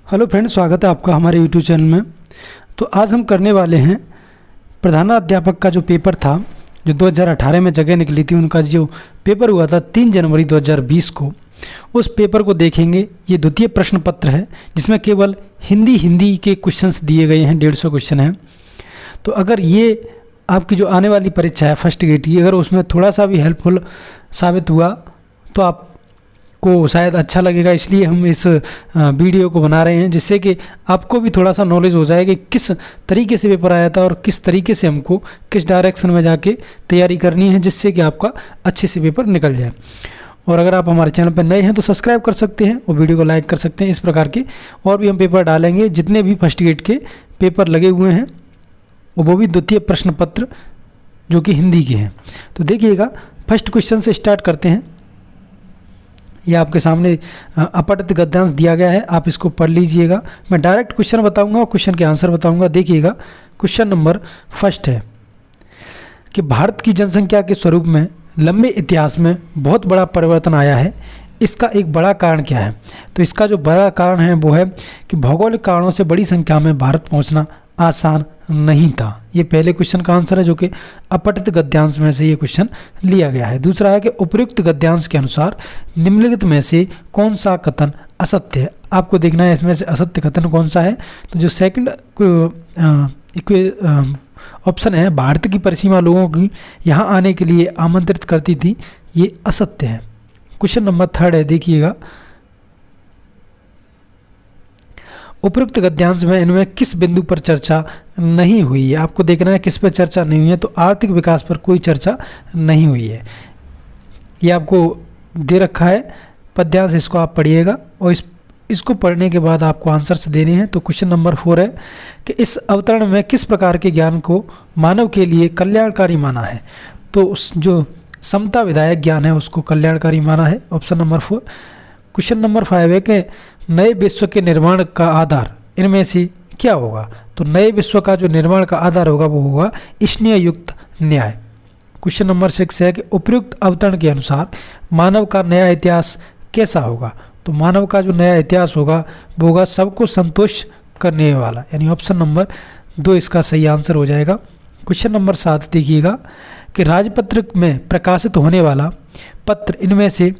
Hello friends, स्वागत है आपका हमारे यूट्यूब चैनल में। तो आज हम करने वाले हैं प्रधानाध्यापक का जो पेपर था, जो 2018 में जगह निकली थी, उनका जो पेपर हुआ था 3 जनवरी 2020 को, उस पेपर को देखेंगे। ये द्वितीय प्रश्न पत्र है जिसमें केवल हिंदी के क्वेश्चंस दिए गए हैं, 150 क्वेश्चन हैं। तो अगर ये आपकी जो आने वाली परीक्षा है फर्स्ट गेट की, अगर उसमें थोड़ा सा भी हेल्पफुल साबित हुआ तो आपको शायद अच्छा लगेगा। इसलिए हम इस वीडियो को बना रहे हैं, जिससे कि आपको भी थोड़ा सा नॉलेज हो जाए कि किस तरीके से पेपर आया था और किस तरीके से हमको किस डायरेक्शन में जाके तैयारी करनी है, जिससे कि आपका अच्छे से पेपर निकल जाए। और अगर आप हमारे चैनल पर नए हैं तो सब्सक्राइब कर सकते हैं और वीडियो को लाइक कर सकते हैं। इस प्रकार के और भी हम पेपर डालेंगे, जितने भी फर्स्ट गेट के पेपर लगे हुए हैं, वो भी द्वितीय प्रश्न पत्र जो कि हिंदी के हैं। तो देखिएगा, फर्स्ट क्वेश्चन से स्टार्ट करते हैं। ये आपके सामने अपठित गद्यांश दिया गया है, आप इसको पढ़ लीजिएगा। मैं डायरेक्ट क्वेश्चन बताऊंगा और क्वेश्चन के आंसर बताऊंगा। देखिएगा, क्वेश्चन नंबर फर्स्ट है कि भारत की जनसंख्या के स्वरूप में लंबे इतिहास में बहुत बड़ा परिवर्तन आया है। इसका एक बड़ा कारण क्या है? तो इसका जो बड़ा कारण है वो है कि भौगोलिक कारणों से बड़ी संख्या में भारत पहुंचना आसान नहीं था। ये पहले क्वेश्चन का आंसर है, जो कि अपठित गद्यांश में से ये क्वेश्चन लिया गया है। दूसरा है कि उपयुक्त गद्यांश के अनुसार निम्नलिखित में से कौन सा कथन असत्य है? आपको देखना है इसमें से असत्य कथन कौन सा है। तो जो सेकंड ऑप्शन है, भारत की परिसीमा लोगों की यहाँ आने के लिए आमंत्रित करती थी, ये असत्य है। क्वेश्चन नंबर थर्ड है, देखिएगा, उपयुक्त गद्यांश में इनमें किस बिंदु पर चर्चा नहीं हुई है? आपको देखना है किस पर चर्चा नहीं हुई है। तो आर्थिक विकास पर कोई चर्चा नहीं हुई है। ये आपको दे रखा है पद्यांश, इसको आप पढ़िएगा और इसको पढ़ने के बाद आपको आंसर्स देने हैं। तो क्वेश्चन नंबर 4 है कि इस अवतरण में किस प्रकार के ज्ञान को मानव के लिए कल्याणकारी माना है? तो जो समता विधायक ज्ञान है उसको कल्याणकारी माना है, ऑप्शन नंबर 4। क्वेश्चन नंबर 5 है कि नए विश्व के निर्माण का आधार इनमें से क्या होगा? तो नए विश्व का जो निर्माण का आधार होगा वो होगा स्नेह युक्त न्याय। क्वेश्चन नंबर 6 है कि उपयुक्त अवतरण के अनुसार मानव का नया इतिहास कैसा होगा? तो मानव का जो नया इतिहास होगा वो होगा सबको संतुष्ट करने वाला, यानी ऑप्शन नंबर 2 इसका सही आंसर हो जाएगा। क्वेश्चन नंबर 7 देखिएगा कि राजपत्र में प्रकाशित होने वाला पत्र इनमें से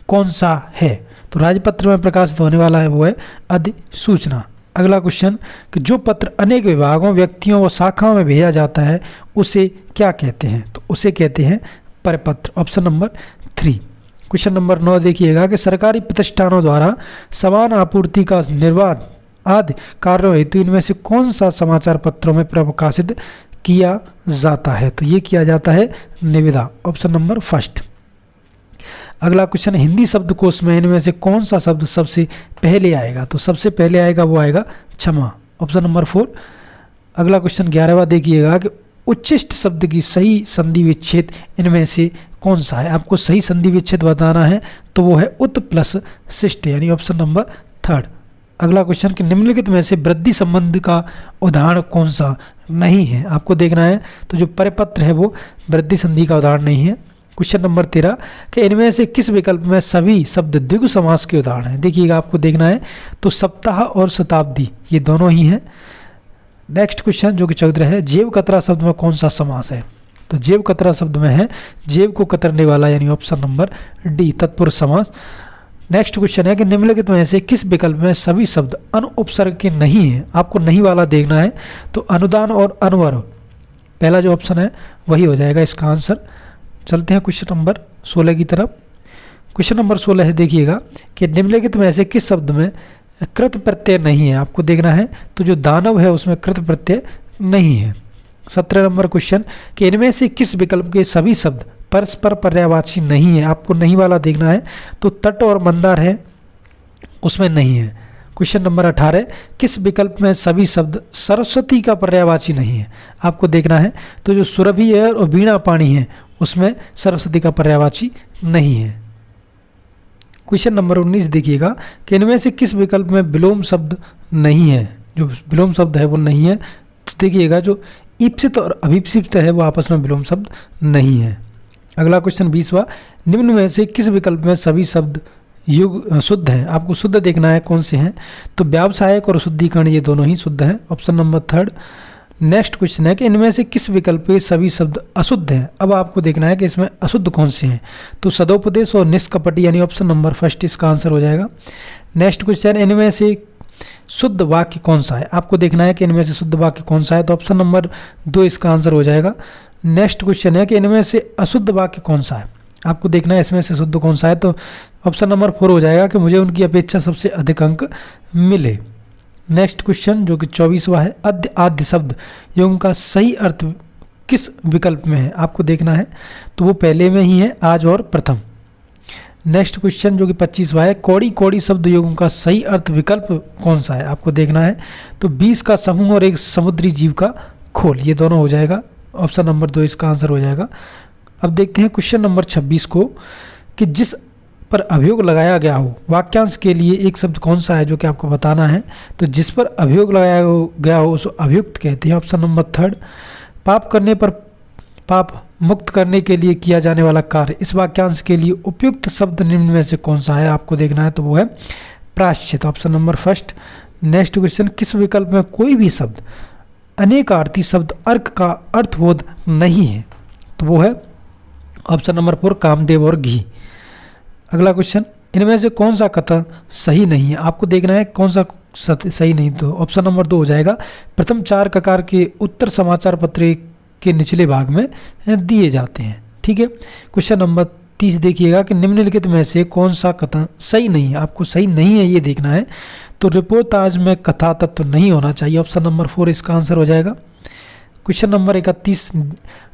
कौन सा है? तो राजपत्र में प्रकाशित होने वाला है वो है अधिसूचना। अगला क्वेश्चन कि जो पत्र अनेक विभागों, व्यक्तियों व शाखाओं में भेजा जाता है उसे क्या कहते हैं? तो उसे कहते हैं परिपत्र, ऑप्शन नंबर 3। क्वेश्चन नंबर 9 देखिएगा कि सरकारी प्रतिष्ठानों द्वारा समान आपूर्ति का निर्वाध आदि कार्यों हेतु इनमें से कौन सा समाचार पत्रों में प्रकाशित किया जाता है? तो ये किया जाता है निविदा, ऑप्शन नंबर 1। अगला क्वेश्चन, हिंदी शब्दकोश में इनमें से कौन सा शब्द सबसे पहले आएगा? तो सबसे पहले आएगा वो आएगा क्षमा, ऑप्शन नंबर 4। अगला क्वेश्चन 11वां देखिएगा कि उच्चिष्ट शब्द की सही संधि विच्छेद इनमें से कौन सा है? आपको सही संधि विच्छेद बताना है, तो वो है उत प्लस शिष्ट, यानी ऑप्शन नंबर 3। अगला क्वेश्चन कि निम्नलिखित में से वृद्धि संबंध का उदाहरण कौन सा नहीं है? आपको देखना है, तो जो परिपत्र है वो वृद्धि संधि का उदाहरण नहीं है। क्वेश्चन नंबर 13 कि इनमें से किस विकल्प में सभी शब्द द्विगु समास के उदाहरण हैं? देखिएगा, आपको देखना है, तो सप्ताह और शताब्दी ये दोनों ही हैं। नेक्स्ट क्वेश्चन जो कि 14 है, जेव कतरा शब्द में कौन सा समास है? तो जेव कतरा शब्द में है जेव को कतरने वाला, यानी ऑप्शन नंबर डी, तत्पुरुष समास। नेक्स्ट क्वेश्चन है कि निम्नलिखित में से किस विकल्प में सभी शब्द अनुपसर्ग के नहीं है? आपको नहीं वाला देखना है। तो अनुदान और अनुवर्ग, पहला जो ऑप्शन है वही हो जाएगा इसका आंसर। चलते हैं क्वेश्चन नंबर 16 की तरफ। क्वेश्चन नंबर 16 है, देखिएगा कि निम्नलिखित में से किस शब्द में कृत प्रत्यय नहीं है? आपको देखना है, तो जो दानव है उसमें कृत प्रत्यय नहीं है। 17 नंबर क्वेश्चन कि इनमें से किस विकल्प के सभी शब्द परस्पर पर्यायवाची नहीं है? आपको नहीं वाला देखना है। तो तट और मंदार है उसमें नहीं है। क्वेश्चन नंबर 18 किस विकल्प में सभी शब्द सरस्वती का पर्यायवाची नहीं है? आपको देखना है, तो जो सुरभि है और वीणा पाणी है उसमें सरस्वती का पर्यायवाची नहीं है। क्वेश्चन नंबर 19 देखिएगा कि इनमें से किस विकल्प में विलोम शब्द नहीं है? जो विलोम शब्द है वो नहीं है। तो देखिएगा, जो ईप्सित और अभिप्सित है वो आपस में विलोम शब्द नहीं है। अगला क्वेश्चन 20वां, निम्न में से किस विकल्प में सभी शब्द युग शुद्ध हैं, आपको शुद्ध देखना है कौन से हैं। तो व्यावसायिक और शुद्धिकरण ये दोनों ही शुद्ध हैं, option number third. Next question है कि इनमें से किस विकल्प के सभी शब्द अशुद्ध हैं। अब आपको देखना है कि इसमें अशुद्ध कौन से हैं। तो सदोपदेश और निष्कपटी यानी ऑप्शन नंबर फर्स्ट इसका आंसर हो जाएगा। नेक्स्ट क्वेश्चन, इनमें से शुद्ध वाक्य कौन सा है। आपको देखना है कि इनमें से शुद्ध वाक्य कौन सा है, तो ऑप्शन नंबर 2 इसका आंसर हो जाएगा। नेक्स्ट क्वेश्चन है कि इनमें से अशुद्ध वाक्य कौन सा है। आपको देखना है इसमें से शुद्ध कौन सा है, तो ऑप्शन नंबर 4 हो जाएगा कि मुझे उनकी अपेक्षा सबसे अधिक अंक मिले। नेक्स्ट क्वेश्चन जो कि 24वां है, अद्य आद्य शब्द एवं का सही अर्थ किस विकल्प में है। आपको देखना है तो वो पहले में ही है, आज और प्रथम। नेक्स्ट क्वेश्चन जो कि 25वां है, कौड़ी कौड़ी शब्द योगों का सही अर्थ विकल्प कौन सा है। आपको देखना है तो 20 का समूह और एक समुद्री जीव का खोल, ये दोनों हो जाएगा, ऑप्शन नंबर 2 इसका आंसर हो जाएगा। अब देखते हैं क्वेश्चन नंबर 26 को कि जिस पर अभियोग लगाया गया हो वाक्यांश के लिए एक शब्द कौन सा है जो कि आपको बताना है। तो जिस पर अभियोग लगाया गया हो उसको अभियुक्त कहते हैं, ऑप्शन नंबर 3। पाप करने पर पाप मुक्त करने के लिए किया जाने वाला कार्य, इस वाक्यांश के लिए उपयुक्त शब्द निम्न में से कौन सा है। आपको देखना है तो वो है प्रायश्चित, ऑप्शन नंबर 1। नेक्स्ट क्वेश्चन, किस विकल्प में कोई भी शब्द अनेकार्थी शब्द अर्क का अर्थबोध नहीं है। तो वो है ऑप्शन नंबर 4 कामदेव और घी। अगला क्वेश्चन, इनमें से कौन सा कथन सही नहीं है। आपको देखना है कौन सा सही नहीं, तो ऑप्शन नंबर 2 हो जाएगा। प्रथम 4 ककार के उत्तर समाचार पत्र के निचले भाग में दिए जाते हैं, ठीक है। क्वेश्चन नंबर 30 देखिएगा कि निम्नलिखित में से कौन सा कथन सही नहीं है। आपको सही नहीं है ये देखना है। तो रिपोर्टाज में कथा तत्व नहीं होना चाहिए, ऑप्शन नंबर 4 इसका आंसर हो जाएगा। क्वेश्चन नंबर 31,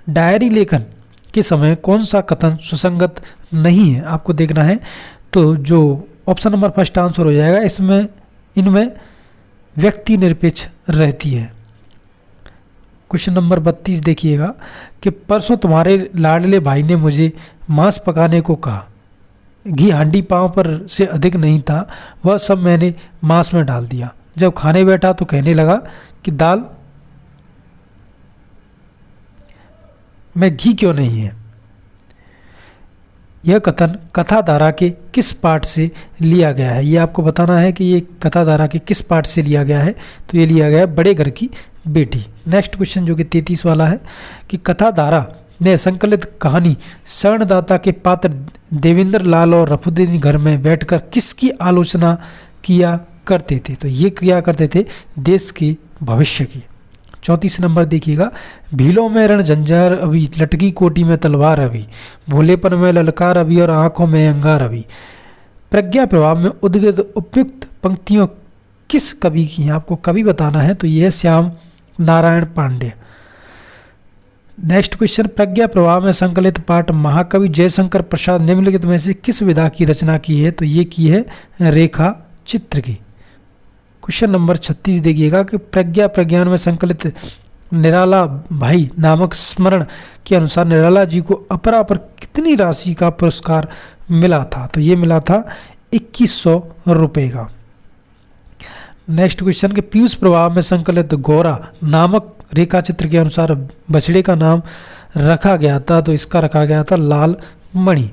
डायरी लेखन के समय कौन सा कथन सुसंगत नहीं है। आपको देखना है तो जो ऑप्शन नंबर 1 आंसर हो जाएगा, इसमें इनमें व्यक्ति निरपेक्ष रहती है। क्वेश्चन नंबर 32 देखिएगा कि परसों तुम्हारे लाडले भाई ने मुझे मांस पकाने को कहा, घी हांडी पांव पर से अधिक नहीं था, वह सब मैंने मांस में डाल दिया। जब खाने बैठा तो कहने लगा कि दाल में घी क्यों नहीं है। यह कथन कथाधारा के किस पाठ से लिया गया है। ये आपको बताना है कि ये कथाधारा के किस पाठ से लिया गया है। तो ये लिया गया है बड़े घर की बेटी। नेक्स्ट क्वेश्चन जो कि 33 वाला है कि कथाधारा में संकलित कहानी शरणदाता के पात्र देवेंद्र लाल और रफुद्दीन घर में बैठकर किसकी आलोचना किया करते थे। तो ये किया करते थे देश के भविष्य की। 34 नंबर देखिएगा, भीलों में रण झंझार अभी, लटकी कोटी में तलवार अभी, भोलेपन में ललकार अभी और आंखों में अंगार अभी। प्रज्ञा प्रभाव में उद्गत उपयुक्त पंक्तियों किस कवि की हैं। आपको कवि बताना है, तो यह श्याम नारायण पांडे। नेक्स्ट क्वेश्चन, प्रज्ञा प्रभाव में संकलित पाठ महाकवि जयशंकर प्रसाद निम्नलिखित में से किस विधा की रचना की है। तो ये की है रेखा चित्र की। क्वेश्चन नंबर 36 देखिएगा कि प्रज्ञा प्रज्ञान में संकलित निराला भाई नामक स्मरण के अनुसार निराला जी को अपरा पर कितनी राशि का पुरस्कार मिला था। तो ये मिला था 2100 रुपये का। नेक्स्ट क्वेश्चन के पीयूष प्रभाव में संकलित गौरा नामक रेखा चित्र के अनुसार बछड़े का नाम रखा गया था। तो इसका रखा गया था लाल मणि।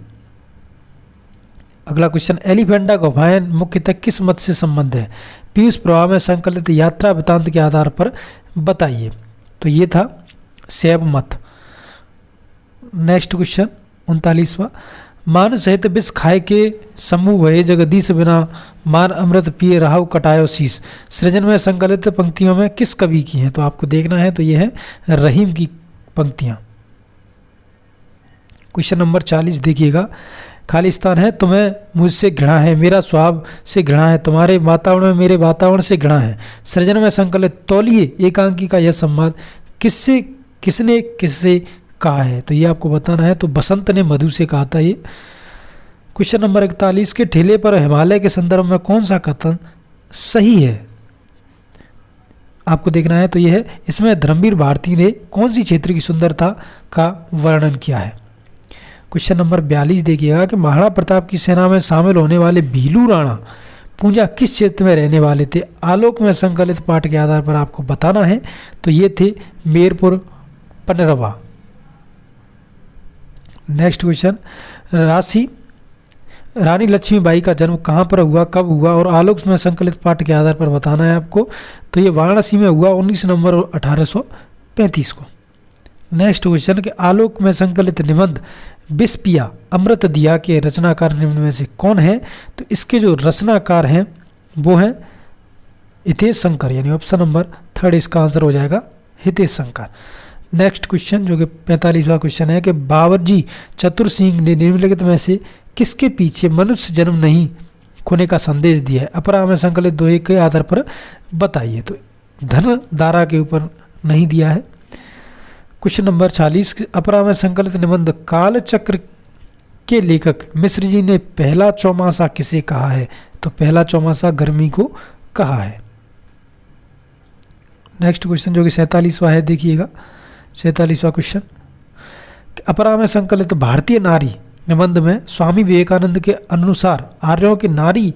अगला क्वेश्चन, एलिफेंटा गुफाएं मुख्यतः किस मत से संबंध है। पीयूष प्रभाव में संकलित यात्रा वृतांत के आधार पर बताइए। तो ये था शैव मत। नेक्स्ट क्वेश्चन 39वां, मान सहित विष खाए के समूह भये जगदीश बिना मान अमृत पिए राहु कटायो शीस, सृजन में संकलित पंक्तियों में किस कवि की हैं। तो आपको देखना है, तो ये है रहीम की पंक्तियां। क्वेश्चन नंबर 40 देखिएगा, खालिस्तान है तुम्हें मुझसे घृणा है, मेरा स्वभाव से घृणा है, तुम्हारे वातावरण में मेरे वातावरण से घृणा है। सृजन में संकलित तौलिए एकांकी का यह संवाद किसने किससे कहा है। तो ये आपको बताना है, तो बसंत ने मधु से कहा था ये। क्वेश्चन नंबर 41 के ठेले पर हिमालय के संदर्भ में कौन सा कथन सही है। आपको देखना है, तो ये है, इसमें धर्मवीर भारती ने कौन सी क्षेत्र की सुंदरता का वर्णन किया है। क्वेश्चन नंबर 42 देखिएगा कि महाराणा प्रताप की सेना में शामिल होने वाले भीलू राणा पूंजा किस क्षेत्र में रहने वाले थे। आलोक में संकलित पाठ के आधार पर आपको बताना है, तो ये थे मेरपुर पनरवा। नेक्स्ट क्वेश्चन, रानी लक्ष्मीबाई का जन्म कहाँ पर हुआ, कब हुआ और आलोक में संकलित पाठ के आधार पर बताना है आपको। तो ये वाराणसी में हुआ 19 नवंबर 1835 को। नेक्स्ट क्वेश्चन कि आलोक में संकलित निबंध विष पिया अमृत दिया के रचनाकार निम्न में से कौन है। तो इसके जो रचनाकार हैं वो हैं हितेश शंकर, यानी ऑप्शन नंबर 3 इसका आंसर हो जाएगा हितेश शंकर। नेक्स्ट क्वेश्चन जो कि 45वां क्वेश्चन है कि बावर्ची चतुर सिंह ने निम्नलिखित में से किसके पीछे मनुष्य जन्म नहीं खोने का संदेश दिया है। अपरा में संकलित दोहे के आधार पर बताइए। तो धन धारा के ऊपर नहीं दिया है। क्वेश्चन नंबर 46 अपरा में संकलित निबंध कालचक्र के लेखक मिश्र जी ने पहला चौमासा किसे कहा है। तो पहला चौमासा गर्मी को कहा है। नेक्स्ट क्वेश्चन जो कि 47वां है, देखिएगा 47वां क्वेश्चन। अपरा में संकलित भारतीय नारी निबंध में स्वामी विवेकानंद के अनुसार आर्यों के नारी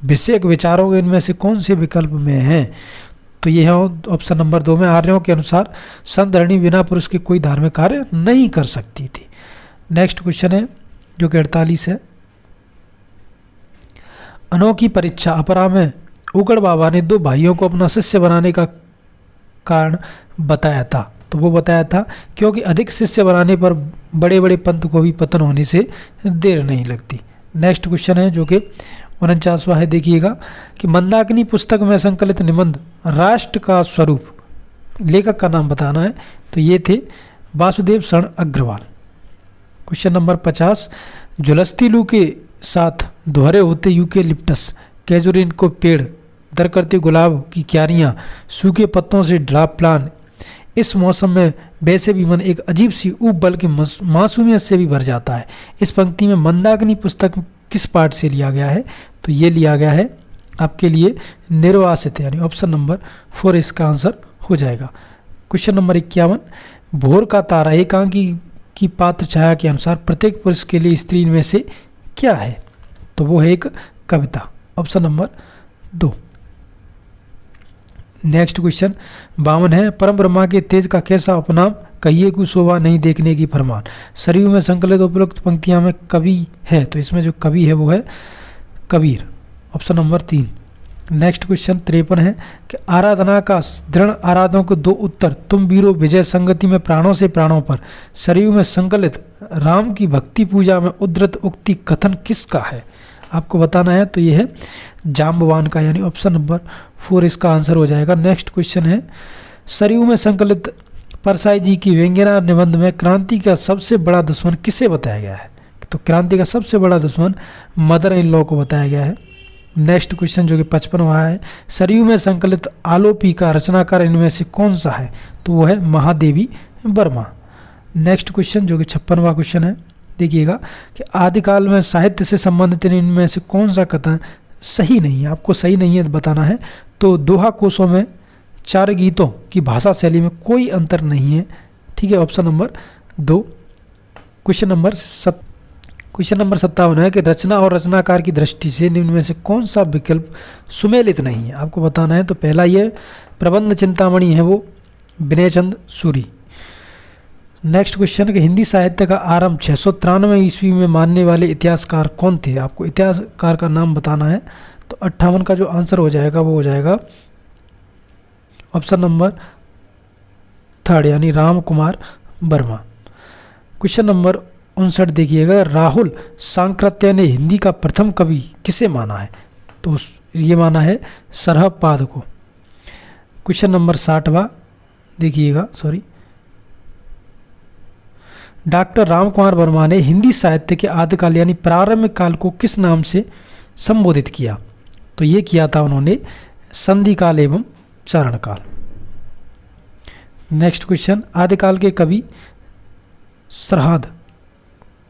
विषयक विचारों के इनमें से कौन से विकल्प में हैं। तो ये है ऑप्शन नंबर 2 में आर्यों के अनुसार संधरणी बिना पुरुष के कोई धार्मिक कार्य नहीं कर सकती थी। नेक्स्ट क्वेश्चन है जो कि 48 है। अनोखी परीक्षा अपरा में उगड़ बाबा ने 2 भाइयों को अपना शिष्य बनाने का कारण बताया था। तो वो बताया था क्योंकि अधिक शिष्य बनाने पर बड़े बड़े पंथ को भी पतन होने से देर नहीं लगती। नेक्स्ट क्वेश्चन है जो कि 49वां है, देखिएगा कि मंदाकिनी पुस्तक में संकलित निबंध राष्ट्र का स्वरूप लेखक का नाम बताना है। तो ये थे वासुदेव शरण अग्रवाल। क्वेश्चन नंबर 50 झुलसती लू के साथ दोहरे होते यूकेलिप्टस कैजुरिन को पेड़, दर करते गुलाब की क्यारियाँ, सूखे पत्तों से ढला प्लान, इस मौसम में वैसे भी मन एक अजीब सी ऊब बल्कि मासूमियत से भी भर जाता है। इस पंक्ति में मंदाकिनी पुस्तक किस पाठ से लिया गया है। तो ये लिया गया है आपके लिए निर्वासित, यानी ऑप्शन नंबर 4 इसका आंसर हो जाएगा। क्वेश्चन नंबर 51 भोर का तारा एकांकी की पात्र छाया के अनुसार प्रत्येक पुरुष के लिए स्त्री में से क्या है। तो वो है एक कविता, ऑप्शन नंबर 2। नेक्स्ट क्वेश्चन 52 है परम ब्रह्मा के तेज का कैसा उपनाम, कहिए को शोभा नहीं देखने की फरमान। सरयू में संकलित उपरोक्त पंक्तियां में कवि है। तो इसमें जो कवि है वो है Kabir, option number 3। Next question 53 है कि आराधना का दृढ़ आराधना को 2 उत्तर, तुम वीरो विजय संगति में प्राणों से प्राणों पर। सरयू में संकलित राम की भक्ति पूजा में उद्धृत उक्ति कथन किसका है आपको बताना है। तो ये है जाम्बवान का, यानी ऑप्शन नंबर 4 इसका आंसर हो जाएगा। नेक्स्ट क्वेश्चन है सरयू में संकलित परसाई जी की व्यंग्यना निबंध में क्रांति का सबसे बड़ा दुश्मन किसे बताया गया है। तो क्रांति का सबसे बड़ा दुश्मन मदर इन लॉ को बताया गया है। नेक्स्ट क्वेश्चन जो कि 55वां है सरयू में संकलित आलोपी का रचनाकार इनमें से कौन सा है। तो वो है महादेवी वर्मा। नेक्स्ट क्वेश्चन जो कि 56वां क्वेश्चन है, देखिएगा कि आदिकाल में साहित्य से संबंधित इनमें से कौन सा कथन सही नहीं है, आपको सही नहीं है बताना है। तो दोहा कोशों में 4 गीतों की भाषा शैली में कोई अंतर नहीं है, ठीक है, ऑप्शन नंबर 2। क्वेश्चन नंबर 57 है कि रचना और रचनाकार की दृष्टि से निम्न में से कौन सा विकल्प सुमेलित नहीं है, आपको बताना है। तो पहला ये प्रबंध चिंतामणि है वो विनय चंद सूरी। नेक्स्ट क्वेश्चन कि हिंदी साहित्य का आरंभ 693 ईस्वी में मानने वाले इतिहासकार कौन थे, आपको इतिहासकार का नाम बताना है। तो 58 का जो आंसर हो जाएगा वो हो जाएगा ऑप्शन नंबर 3 यानी राम कुमार वर्मा। क्वेश्चन नंबर 59 देखिएगा राहुल सांकृत्य ने हिंदी का प्रथम कवि किसे माना है। तो ये माना है सरहपाद को। क्वेश्चन नंबर 60वां देखिएगा, डॉक्टर रामकुमार वर्मा ने हिंदी साहित्य के आदिकाल यानी प्रारंभिक काल को किस नाम से संबोधित किया। तो ये किया था उन्होंने संधि काल एवं चारण काल। नेक्स्ट क्वेश्चन आदिकाल के कवि सरहद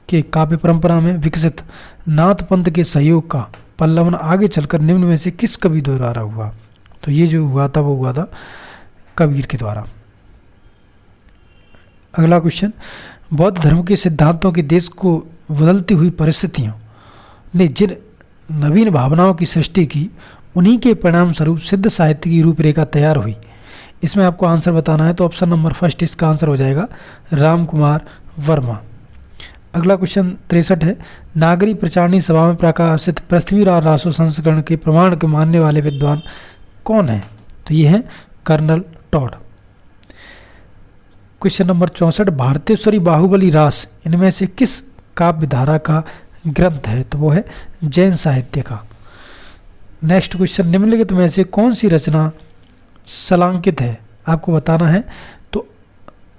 के काव्य परंपरा में विकसित नाथ पंथ के सहयोग का पल्लवन आगे चलकर निम्न में से किस कवि द्वारा हुआ। तो ये जो हुआ था वो हुआ था कबीर के द्वारा। अगला क्वेश्चन बौद्ध धर्म के सिद्धांतों के देश को बदलती हुई परिस्थितियों ने जिन नवीन भावनाओं की सृष्टि की उन्हीं के परिणाम स्वरूप सिद्ध साहित्य की रूपरेखा तैयार हुई। इसमें आपको आंसर बताना है। तो ऑप्शन नंबर 1 इसका आंसर हो जाएगा राम कुमार वर्मा। अगला क्वेश्चन 63 है, नागरी प्रचारणी सभा में प्रकाशित पृथ्वीराज रासो संस्करण के प्रमाण के मानने वाले विद्वान कौन है? तो ये है colonel Tod. Question number 64, Bharteshwari Bahubali Ras इनमें से किस काव्य धारा का ग्रंथ है? तो वो है जैन साहित्य का। नेक्स्ट क्वेश्चन, निम्नलिखित में से कौन सी रचना शलांकित है? आपको बताना है। तो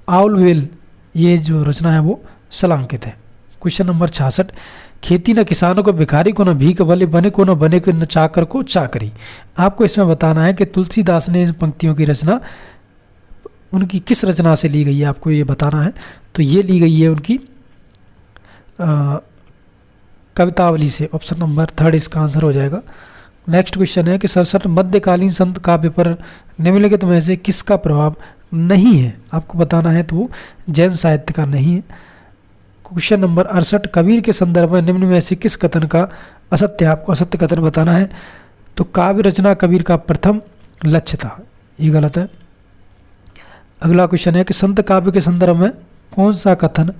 आउलवेल ये जो रचना है वो शलांकित है। क्वेश्चन नंबर 66, खेती न किसानों को भिखारी को न भीख भले बने को न बने को न चाकर को चाकरी। आपको इसमें बताना है कि तुलसीदास ने इन पंक्तियों की रचना उनकी किस रचना से ली गई है, आपको ये बताना है। तो ये ली गई है उनकी कवितावली से। ऑप्शन नंबर 3 इसका आंसर हो जाएगा। नेक्स्ट क्वेश्चन है कि सड़सठ मध्यकालीन संत काव्य पर निम्नलिखित में से किसका प्रभाव नहीं है? आपको बताना है। तो वो जैन साहित्य का नहीं है। क्वेश्चन नंबर 68, कबीर के संदर्भ में निम्न में से किस कथन का असत्य है? आपको असत्य कथन बताना है। तो काव्य रचना कबीर का प्रथम लक्ष्य था, ये गलत है। अगला क्वेश्चन है कि संत काव्य के संदर्भ में कौन सा कथन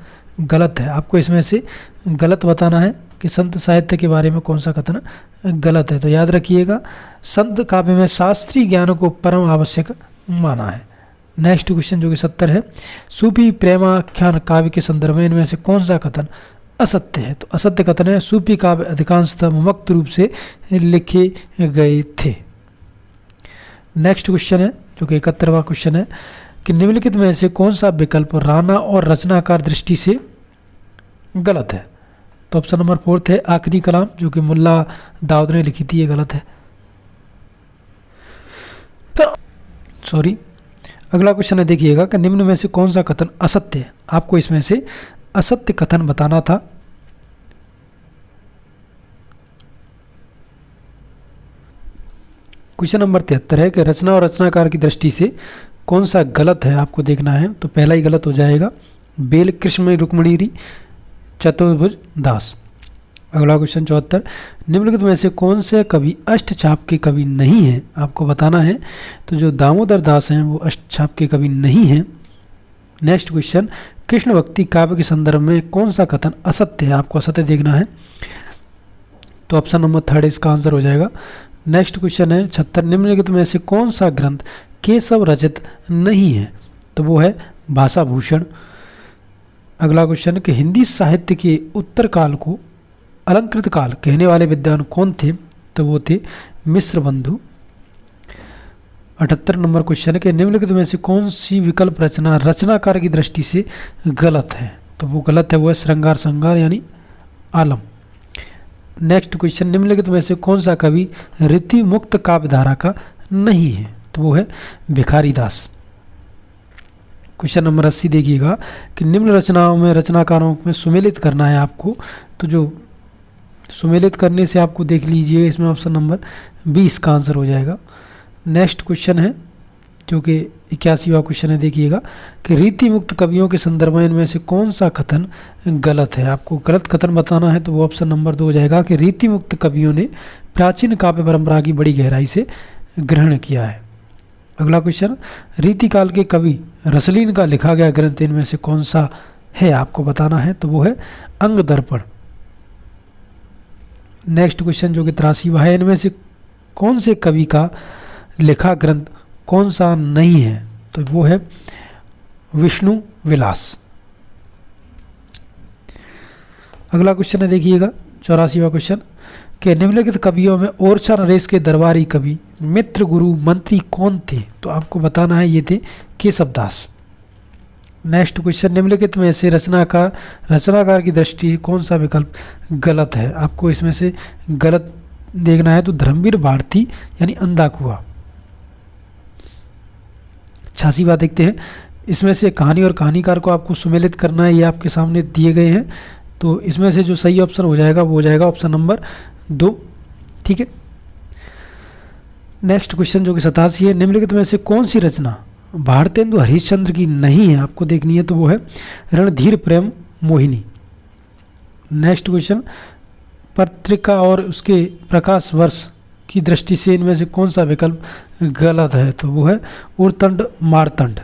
गलत है? आपको इसमें से गलत बताना है कि संत साहित्य के बारे में कौन सा कथन गलत है। तो याद रखिएगा, संत काव्य में शास्त्रीय ज्ञान को परम आवश्यक माना है। नेक्स्ट क्वेश्चन जो कि 70 है, सूफी प्रेमाख्यान काव्य के संदर्भ में इनमें से कौन सा कथन असत्य है? तो असत्य कथन है, सूफी काव्य अधिकांशतः मुक्त रूप से लिखे गए थे। नेक्स्ट क्वेश्चन है जो कि 71वां क्वेश्चन है कि निम्नलिखित में से कौन सा विकल्प राणा और रचनाकार दृष्टि से गलत है? तो ऑप्शन नंबर 4 है आखिरी कलाम, जो कि मुल्ला दाऊद ने लिखी थी, ये गलत है। सॉरी। अगला क्वेश्चन है, देखिएगा कि निम्न में से कौन सा कथन असत्य है? आपको इसमें से असत्य कथन बताना था। क्वेश्चन नंबर 73 है कि रचना और रचनाकार की दृष्टि से कौन सा गलत है? आपको देखना है। तो पहला ही गलत हो जाएगा, बेल कृष्ण रुक्मणी चतुर्भुज दास। अगला क्वेश्चन 74, निम्नलिखित में से कौन से कवि अष्टछाप के कवि नहीं हैं? आपको बताना है। तो जो दामोदर दास हैं वो अष्टछाप के कवि नहीं हैं। नेक्स्ट क्वेश्चन, कृष्ण भक्ति काव्य के संदर्भ में कौन सा कथन असत्य है? आपको असत्य देखना है। तो ऑप्शन नंबर 3 इसका आंसर हो जाएगा। नेक्स्ट क्वेश्चन है 76, निम्नलिखित में से कौन सा ग्रंथ केशव रचित नहीं है? तो वो है भाषा भूषण। अगला क्वेश्चन कि हिंदी साहित्य के उत्तर काल को अलंकृत काल कहने वाले विद्वान कौन थे? तो वो थे मिश्र बंधु। 78 नंबर क्वेश्चन है कि निम्नलिखित में से कौन सी विकल्प रचना रचनाकार की दृष्टि से गलत है? तो वो गलत है, वो है श्रृंगार संगार यानी आलम। नेक्स्ट क्वेश्चन, निम्नलिखित में से कौन सा कवि रीति मुक्त काव्य धारा का नहीं है? तो वो है भिखारी दास। क्वेश्चन नंबर 80 देखिएगा कि निम्न रचनाओं में रचनाकारों में सुमेलित करना है आपको। तो जो सुमेलित करने से आपको देख लीजिए, इसमें ऑप्शन नंबर 20 का आंसर हो जाएगा। नेक्स्ट क्वेश्चन है जो कि 81वां क्वेश्चन है, देखिएगा कि रीति मुक्त कवियों के संदर्भ में इनमें से कौन सा कथन गलत है? आपको गलत कथन बताना है। तो वो ऑप्शन नंबर 2 हो जाएगा कि रीति मुक्त कवियों ने प्राचीन काव्य परंपरा की बड़ी गहराई से ग्रहण किया है। अगला क्वेश्चन, रीतिकाल के कवि रसलीन का लिखा गया ग्रंथ इनमें से कौन सा है? आपको बताना है। तो वो है अंग दर्पण। नेक्स्ट क्वेश्चन जो कि 83वां है, इनमें से कौन से कवि का लिखा ग्रंथ कौन सा नहीं है? तो वो है विष्णु विलास। अगला क्वेश्चन है, देखिएगा 84वां क्वेश्चन कि निम्नलिखित कवियों में ओरछा नरेश के दरबारी कवि मित्र गुरु मंत्री कौन थे? तो आपको बताना है, ये थे केशव दास। नेक्स्ट क्वेश्चन, निम्नलिखित में से रचनाकार की दृष्टि कौन सा विकल्प गलत है? आपको इसमें से गलत देखना है। तो धर्मवीर भारती यानी अंधा कुआं। 86वां देखते हैं, इसमें से कहानी और कहानीकार को आपको सुमेलित करना है, ये आपके सामने दिए गए हैं। तो इसमें से जो सही ऑप्शन हो जाएगा वो हो जाएगा ऑप्शन नंबर 2। ठीक है। नेक्स्ट क्वेश्चन जो कि 87 है, निम्नलिखित में से कौन सी रचना भारतेंदु हरिश्चंद्र की नहीं है? आपको देखनी है। तो वो है रणधीर प्रेम मोहिनी। नेक्स्ट क्वेश्चन, पत्रिका और उसके प्रकाश वर्ष की दृष्टि से इनमें से कौन सा विकल्प गलत है? तो वो है उर्तंड मारतंड।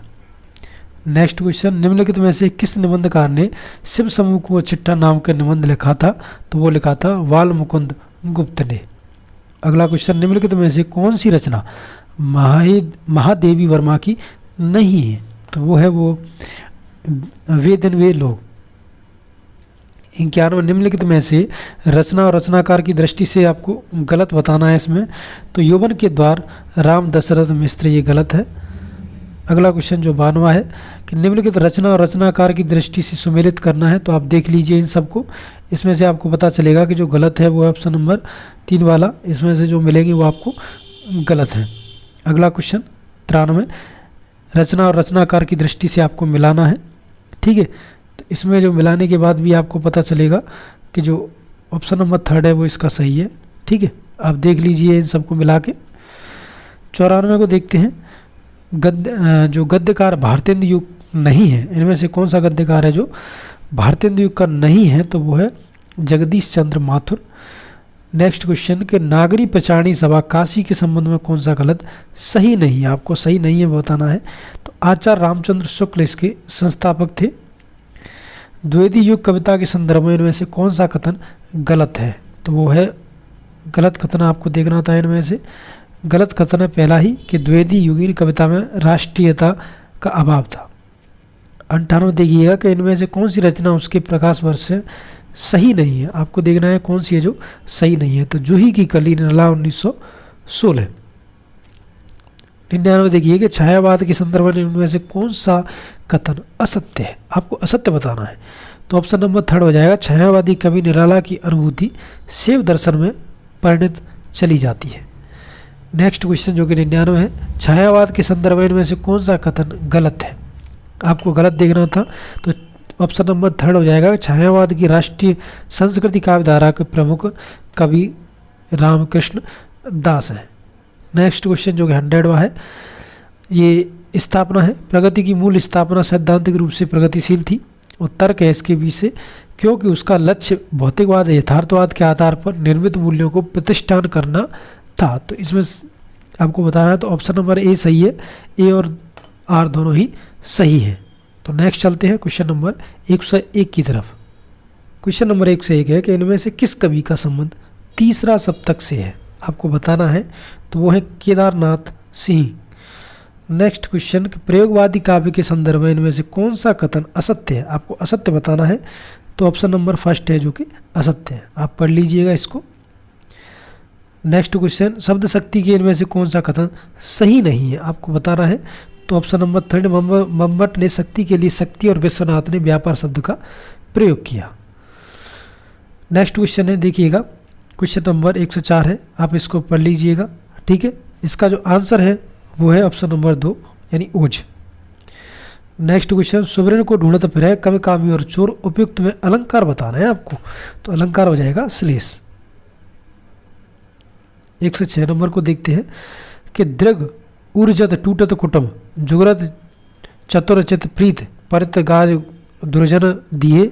नेक्स्ट क्वेश्चन, निम्नलिखित में से किस निबंधकार ने शिव समूह को चिट्ठा नाम का निबंध लिखा था? तो वो लिखा था वाल मुकुंद गुप्त ने। अगला क्वेश्चन, निम्नलिखित में से कौन सी रचना महादेवी वर्मा की नहीं है? तो वो है वो वे दिन वे लोग। 91, निम्नलिखित में से रचना और रचनाकार की दृष्टि से आपको गलत बताना है इसमें। तो यौवन के द्वार राम दशरथ मिश्र, ये गलत है। अगला क्वेश्चन जो 92 है कि निम्नलिखित रचना और रचनाकार की दृष्टि से सुमेलित करना है। तो आप देख लीजिए इन सबको, इसमें से आपको पता चलेगा कि जो गलत है वो है ऑप्शन नंबर 3 वाला, इसमें से जो मिलेंगे वो आपको गलत है। अगला क्वेश्चन 93, रचना और रचनाकार की दृष्टि से आपको मिलाना है, ठीक है। तो इसमें जो मिलाने के बाद भी आपको पता चलेगा कि जो ऑप्शन नंबर 3 है वो इसका सही है, ठीक है। आप देख लीजिए इन सबको मिला के। 94 को देखते हैं, जो गद्यकार भारतेंदु युग नहीं है, इनमें से कौन सा गद्यकार है जो भारतेंदु युग का नहीं है? तो वो है जगदीश चंद्र माथुर। नेक्स्ट क्वेश्चन के नागरी प्रचारणी सभा काशी के संबंध में कौन सा गलत सही नहीं है? आपको सही नहीं है बताना है। तो आचार्य रामचंद्र शुक्ल इसके संस्थापक थे। द्विवेदी युग कविता के संदर्भ में इनमें से कौन सा कथन गलत है? तो वो है गलत कथन आपको देखना था। इनमें से गलत कथन है पहला ही कि द्विवेदी युगीन कविता में राष्ट्रीयता का अभाव था। 98 देखिएगा कि इनमें से कौन सी रचना उसके प्रकाश वर्ष से सही नहीं है। आपको देखना है कौन सी है जो सही नहीं है। तो जूही की कली नला 1916। 99 देखिए कि छायावाद के संदर्भ में इनमें से कौन सा कथन असत्य है? आपको असत्य बताना है। तो ऑप्शन नंबर 3 हो जाएगा, छायावादी कवि निराला की अनुभूति शिव दर्शन में परिणत चली जाती है। नेक्स्ट क्वेश्चन जो कि 99 है, छायावाद के संदर्भ में इनमें से कौन सा कथन गलत है? आपको गलत देखना था। तो ऑप्शन नंबर 3 हो जाएगा, छायावाद की राष्ट्रीय संस्कृति काव्यधारा के प्रमुख कवि रामकृष्ण दास हैं। नेक्स्ट क्वेश्चन जो कि 100वां है, ये स्थापना है, प्रगति की मूल स्थापना सैद्धांतिक रूप से प्रगतिशील थी और तर्क है इसके पीछे, क्योंकि उसका लक्ष्य भौतिकवाद यथार्थवाद के आधार पर निर्मित मूल्यों को प्रतिष्ठान करना था। तो इसमें आपको बताना है। तो ऑप्शन नंबर ए सही है, ए और आर दोनों ही सही है। तो नेक्स्ट चलते हैं क्वेश्चन नंबर 101 की तरफ। क्वेश्चन नंबर 101 है कि इनमें से किस कवि का संबंध तीसरा सप्तक से है? आपको बताना है। तो वो है केदारनाथ सिंह। नेक्स्ट क्वेश्चन, प्रयोगवादी काव्य के संदर्भ में इनमें से कौन सा कथन असत्य है? आपको असत्य बताना है। तो ऑप्शन नंबर 1 है जो कि असत्य है। आप पढ़ लीजिएगा इसको। नेक्स्ट क्वेश्चन, शब्द शक्ति के इनमें से कौन सा कथन सही नहीं है? आपको बताना है। तो ऑप्शन नंबर 3, मम्मट ने शक्ति के लिए शक्ति और विश्वनाथ ने व्यापार शब्द का प्रयोग किया। नेक्स्ट क्वेश्चन है, देखिएगा क्वेश्चन नंबर 104 है, आप इसको पढ़ लीजिएगा, ठीक है। इसका जो आंसर है वो है ऑप्शन नंबर 2 यानी ओज। नेक्स्ट क्वेश्चन, सुवर्ण को ढूंढत फिरे कवि कामी और चोर, उपयुक्त में अलंकार बताना है आपको। तो अलंकार हो जाएगा श्लेष। 106 नंबर को देखते हैं कि दृग ऊर्जत टूटत कुटुम जुगरत चतुरचित प्रीत परित गाज दुर्जन दिए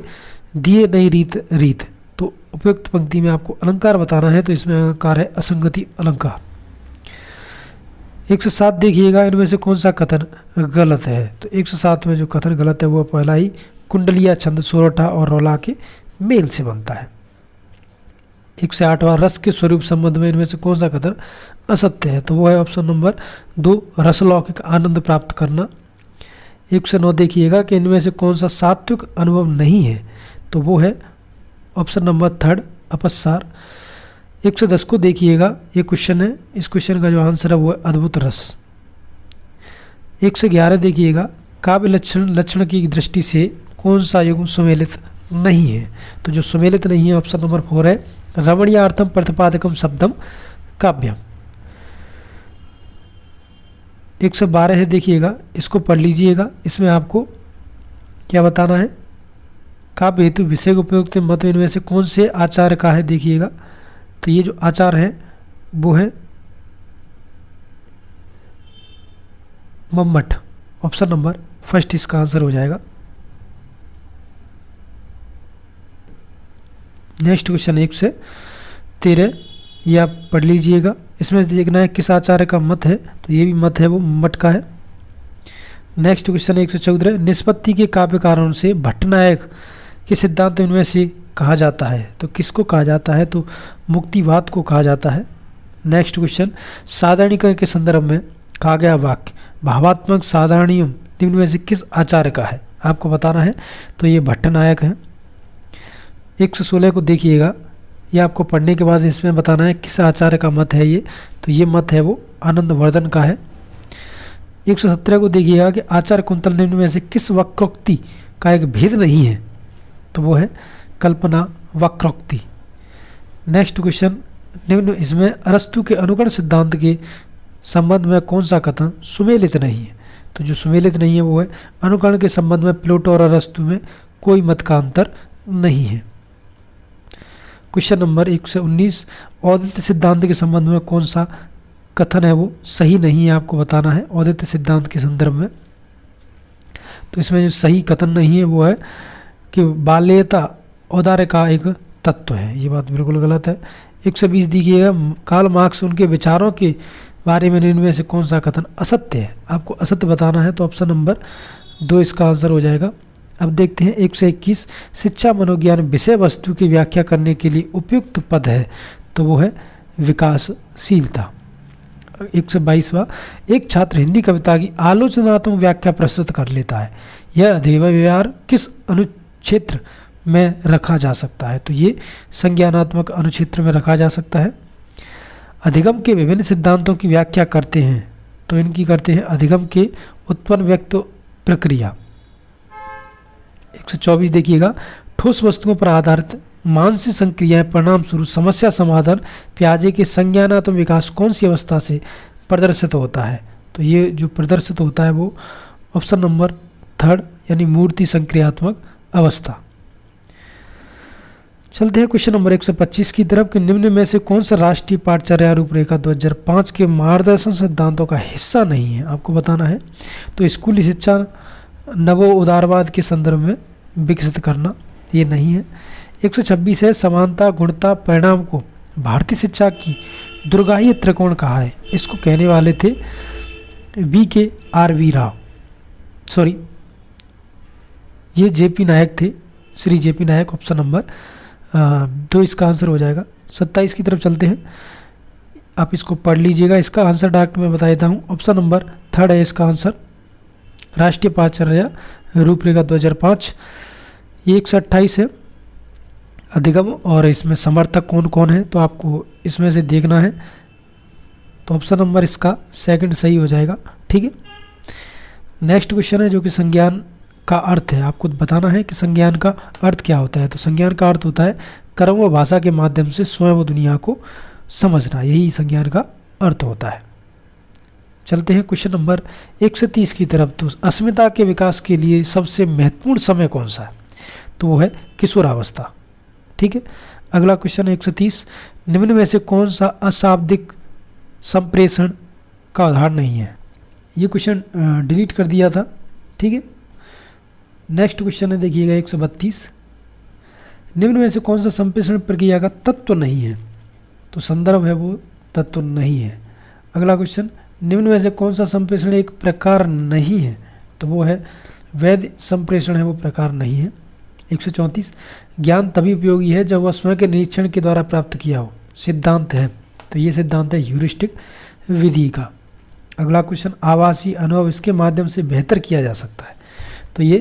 दिए नहीं रीत रीत। तो उपयुक्त पंक्ति में आपको अलंकार बताना है। तो इसमें अलंकार है असंगति अलंकार। 107 देखिएगा, इनमें से कौन सा कथन गलत है? तो 107 में जो कथन गलत है वो पहला ही, कुंडलिया छंद सोरठा और रौला के मेल से बनता है। 108वां, रस के स्वरूप संबंध में इनमें से कौन सा कथन असत्य है? तो वो है ऑप्शन नंबर 2, रसलौकिक आनंद प्राप्त करना। 109 देखिएगा कि इनमें से कौन सा सात्विक अनुभव नहीं है? तो वो है ऑप्शन नंबर 3, अपस्सार। 110 को देखिएगा, ये क्वेश्चन है, इस क्वेश्चन का जो आंसर है वो है अद्भुत रस। 111 देखिएगा, काव्य लक्षण की दृष्टि से कौन सा युग्म सुमेलित नहीं है? तो जो सुमेलित नहीं है ऑप्शन नंबर 4 है, रमणीयार्थम प्रतिपादकम शब्दम काव्यम। 112 है, देखिएगा इसको पढ़ लीजिएगा। इसमें आपको क्या बताना है? काव्य हेतु विषय उपयुक्त मत इनमें से कौन से आचार्य का है? देखिएगा, तो ये जो आचार्य है वो है मम्मट। ऑप्शन नंबर 1 इसका आंसर हो जाएगा। नेक्स्ट क्वेश्चन 113, ये आप पढ़ लीजिएगा। इसमें देखना है किस आचार्य का मत है। तो ये भी मत है वो मम्मट का है। नेक्स्ट क्वेश्चन 114, निष्पत्ति के काव्य कारणों से भट्टनायक के सिद्धांत इनमें से कहा जाता है। तो किसको कहा जाता है? तो मुक्तिवाद को कहा जाता है। नेक्स्ट क्वेश्चन, साधारणीकरण के संदर्भ में कहा गया वाक्य भावात्मक साधारणीयम निम्न में से किस आचार्य का है? आपको बताना है। तो ये भट्टनायक है। 116 को देखिएगा, ये आपको पढ़ने के बाद इसमें बताना है किस आचार्य का मत है ये। तो ये मत है वो आनंदवर्धन का है। 117 को देखिएगा कि आचार्य कुंतल निम्न में से किस वक्रोक्ति का एक भेद नहीं है? तो वो है कल्पना वक्रोक्ति। नेक्स्ट क्वेश्चन, निम्न इसमें अरस्तु के अनुकरण सिद्धांत के संबंध में कौन सा कथन सुमेलित नहीं है? तो जो सुमेलित नहीं है वो है अनुकरण के संबंध में प्लेटो और अरस्तु में कोई मत का अंतर नहीं है। क्वेश्चन नंबर 119, औदित्य सिद्धांत के संबंध में कौन सा कथन है वो सही नहीं है? आपको बताना है औदित्य सिद्धांत के संदर्भ में। तो इसमें जो सही कथन नहीं है वो है कि बाल्यता औदार्य का एक तत्व है। ये बात बिल्कुल गलत है। 120 दीजिएगा, कार्ल मार्क्स उनके विचारों के बारे में इनमें से कौन सा कथन असत्य है? आपको असत्य बताना है। तो ऑप्शन नंबर 2 इसका आंसर हो जाएगा। अब देखते हैं 121, शिक्षा मनोज्ञान विषय वस्तु की व्याख्या करने के लिए उपयुक्त पद है। तो वो है विकासशीलता। 122वां, एक छात्र हिंदी कविता की आलोचनात्मक व्याख्या प्रस्तुत कर लेता है, यह अधिगम व्यवहार किस अनुक्षेत्र में रखा जा सकता है? तो ये संज्ञानात्मक अनुक्षेत्र में रखा जा सकता है। अधिगम के विभिन्न सिद्धांतों की व्याख्या करते हैं, तो इनकी करते हैं अधिगम के उत्पन्न व्यक्त प्रक्रिया। 124 देखिएगा, ठोस वस्तुओं पर आधारित मानसिक संक्रियाएं परिणाम स्वरूप समस्या समाधान प्याजे के संज्ञानात्मक विकास कौन सी अवस्था से प्रदर्शित होता है? तो ये जो प्रदर्शित होता है वो ऑप्शन नंबर 3 यानी मूर्ति संक्रियात्मक अवस्था। चलते हैं क्वेश्चन नंबर 125 की तरफ कि निम्न में से कौन सा राष्ट्रीय पाठचर्या रूपरेखा 2005 के मार्गदर्शन सिद्धांतों का हिस्सा नहीं है? आपको बताना है। तो स्कूली शिक्षा नवो उदारवाद के संदर्भ में विकसित करना, ये नहीं है। 126 है, समानता गुणता परिणाम को भारतीय शिक्षा की दुर्गाही त्रिकोण कहा है। इसको कहने वाले थे VKRV राव, सॉरी ये JP नायक थे, श्री JP नायक। ऑप्शन नंबर 2 इसका आंसर हो जाएगा। 27 की तरफ चलते हैं, आप इसको पढ़ लीजिएगा। इसका आंसर डायरेक्ट मैं बता देता हूँ। ऑप्शन नंबर 3 है इसका आंसर, राष्ट्रीय पाठचर्या रूपरेखा 2005। ये 128 है, अधिगम और इसमें समर्थक कौन कौन है? तो आपको इसमें से देखना है। तो ऑप्शन नंबर इसका 2 सही हो जाएगा। ठीक है। नेक्स्ट क्वेश्चन है जो कि संज्ञान का अर्थ है। आपको बताना है कि संज्ञान का अर्थ क्या होता है। तो संज्ञान का अर्थ होता है कर्म व भाषा के माध्यम से स्वयं व दुनिया को समझना, यही संज्ञान का अर्थ होता है। चलते हैं क्वेश्चन नंबर 130 की तरफ। तो अस्मिता के विकास के लिए सबसे महत्वपूर्ण समय कौन सा है? तो वो है किशोरावस्था। ठीक है। अगला क्वेश्चन 130, निम्न में से कौन सा अशाब्दिक संप्रेषण का उदाहरण नहीं है? ये क्वेश्चन डिलीट कर दिया था। ठीक है। नेक्स्ट क्वेश्चन है देखिएगा 132, निम्न में से कौन सा संप्रेषण प्रक्रिया का तत्व नहीं है? तो संदर्भ है वो तत्व नहीं है। अगला क्वेश्चन, निम्न में से कौन सा संप्रेषण एक प्रकार नहीं है? तो वो है वैध संप्रेषण है, वो प्रकार नहीं है। 134, ज्ञान तभी उपयोगी है जब वह स्वयं के निरीक्षण के द्वारा प्राप्त किया हो, सिद्धांत है। तो ये सिद्धांत है ह्यूरिस्टिक विधि का। अगला क्वेश्चन, आभासी अनुभव इसके माध्यम से बेहतर किया जा सकता है। तो ये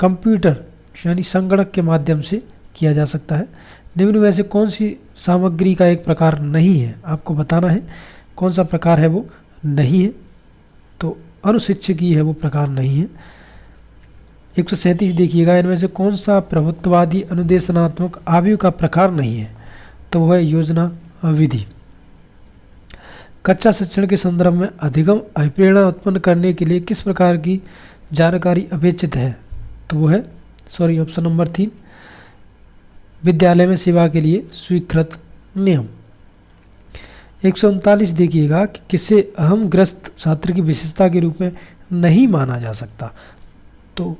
कंप्यूटर यानी संगणक के माध्यम से किया जा सकता है। निम्न में से कौन सी सामग्री का एक प्रकार नहीं है? आपको बताना है कौन सा प्रकार है वो नहीं है। तो अनुशिक्षकी है, वो प्रकार नहीं है। 137 देखिएगा, इनमें से कौन सा प्रभुत्ववादी अनुदेशनात्मक आयु का प्रकार नहीं है? तो वह है योजना विधि। कच्चा शिक्षण के संदर्भ में अधिगम अभिप्रेरणा उत्पन्न करने के लिए किस प्रकार की जानकारी अपेक्षित है? तो वो है ऑप्शन नंबर 3, विद्यालय में सेवा के लिए स्वीकृत नियम। 139 देखिएगा कि किसे अहम ग्रस्त छात्र की विशेषता के रूप में नहीं माना जा सकता? तो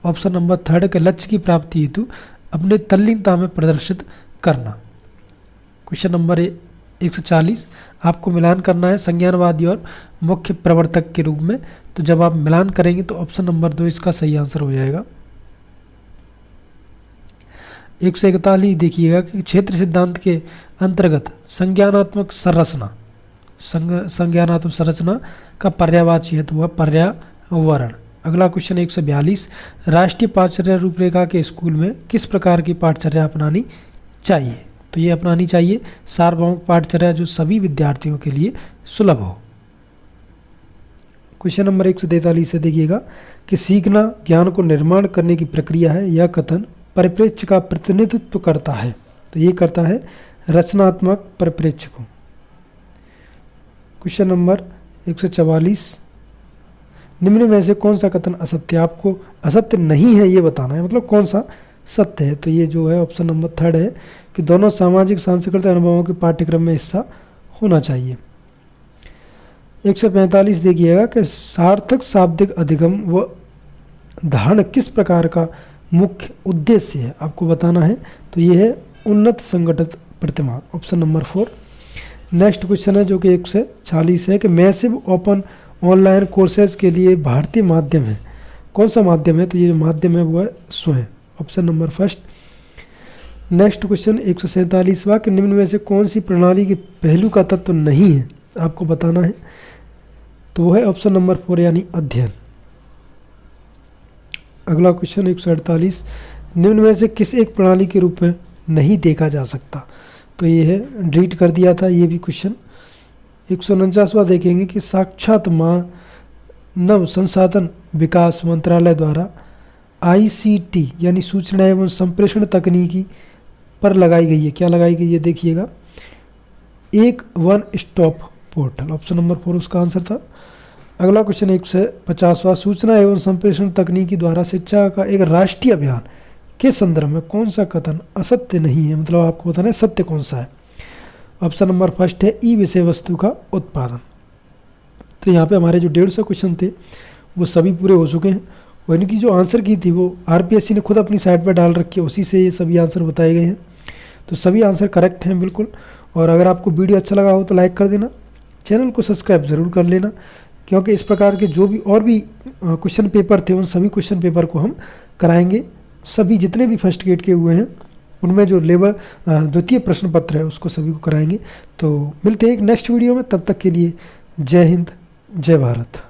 ऑप्शन नंबर 3 के लक्ष्य की प्राप्ति हेतु अपने तल्लीनता में प्रदर्शित करना। क्वेश्चन नंबर 140, आपको मिलान करना है संज्ञानवादी और मुख्य प्रवर्तक के रूप में। तो तो जब आप मिलान करेंगे तो ऑप्शन नंबर 2 इसका सही आंसर हो जाएगा। 141 देखिएगा कि क्षेत्र सिद्धांत के अंतर्गत संज्ञानात्मक संरचना का पर्यायवाची है तो वह पर्यावरण। अगला क्वेश्चन 142, राष्ट्रीय पाठचर्या रूपरेखा के स्कूल में किस प्रकार की पाठचर्या अपनानी चाहिए? तो ये अपनानी चाहिए सार्वभौमिक पाठचर्या जो सभी विद्यार्थियों के लिए सुलभ हो। क्वेश्चन नंबर 143 से देखिएगा कि सीखना ज्ञान को निर्माण करने की प्रक्रिया है, यह कथन परिप्रेक्ष्य का प्रतिनिधित्व करता है। तो ये करता है रचनात्मक परिप्रेक्ष्य को। क्वेश्चन नंबर 144, निम्न में से कौन सा कथन असत्य? आपको असत्य नहीं है ये बताना है, मतलब कौन सा सत्य है। तो ये जो है ऑप्शन नंबर 3 है कि दोनों सामाजिक सांस्कृतिक अनुभवों के पाठ्यक्रम में हिस्सा होना चाहिए। 145 देखिएगा कि सार्थक शाब्दिक अधिगम व धारण किस प्रकार का मुख्य उद्देश्य है, आपको बताना है। तो ये है उन्नत संगठित प्रतिमा, ऑप्शन नंबर 4। नेक्स्ट क्वेश्चन है जो कि 146 है कि मैसिव ओपन ऑनलाइन कोर्सेज के लिए भारतीय माध्यम है, कौन सा माध्यम है? तो ये जो माध्यम है वो है स्वयं, ऑप्शन नंबर 1। नेक्स्ट क्वेश्चन 147 कि निम्न में से कौन सी प्रणाली के पहलू का तत्व नहीं है, आपको बताना है। तो वो है ऑप्शन नंबर 4 यानी अध्ययन। अगला क्वेश्चन 148, निम्न में से किस एक प्रणाली के रूप में नहीं देखा जा सकता? तो ये है डिलीट कर दिया था ये भी क्वेश्चन। 149वां देखेंगे कि साक्षात मानव संसाधन विकास मंत्रालय द्वारा ICT यानी सूचना एवं संप्रेषण तकनीकी पर लगाई गई है, क्या लगाई गई है? देखिएगा एक one stop portal, option number 4 उसका आंसर था। अगला क्वेश्चन 150वां, सूचना एवं संप्रेषण तकनीकी द्वारा शिक्षा का एक राष्ट्रीय अभियान के संदर्भ में कौन सा कथन असत्य नहीं है, मतलब आपको बताना है सत्य कौन सा है। ऑप्शन नंबर 1 है ई विषय वस्तु का उत्पादन। तो यहाँ पे हमारे जो 150 क्वेश्चन थे वो सभी पूरे हो चुके हैं और इनकी जो आंसर की थी वो RPSC ने खुद अपनी साइट पर डाल रखी है, उसी से ये सभी आंसर बताए गए हैं। तो सभी आंसर करेक्ट हैं बिल्कुल। और अगर आपको वीडियो अच्छा लगा हो तो लाइक कर देना, चैनल को सब्सक्राइब ज़रूर कर लेना, क्योंकि इस प्रकार के जो भी और भी क्वेश्चन पेपर थे उन सभी क्वेश्चन पेपर को हम कराएंगे। सभी जितने भी फर्स्ट ग्रेड के हुए हैं उनमें जो लेवल द्वितीय प्रश्न पत्र है उसको सभी को कराएंगे। तो मिलते हैं एक नेक्स्ट वीडियो में, तब तक के लिए जय हिंद जय भारत।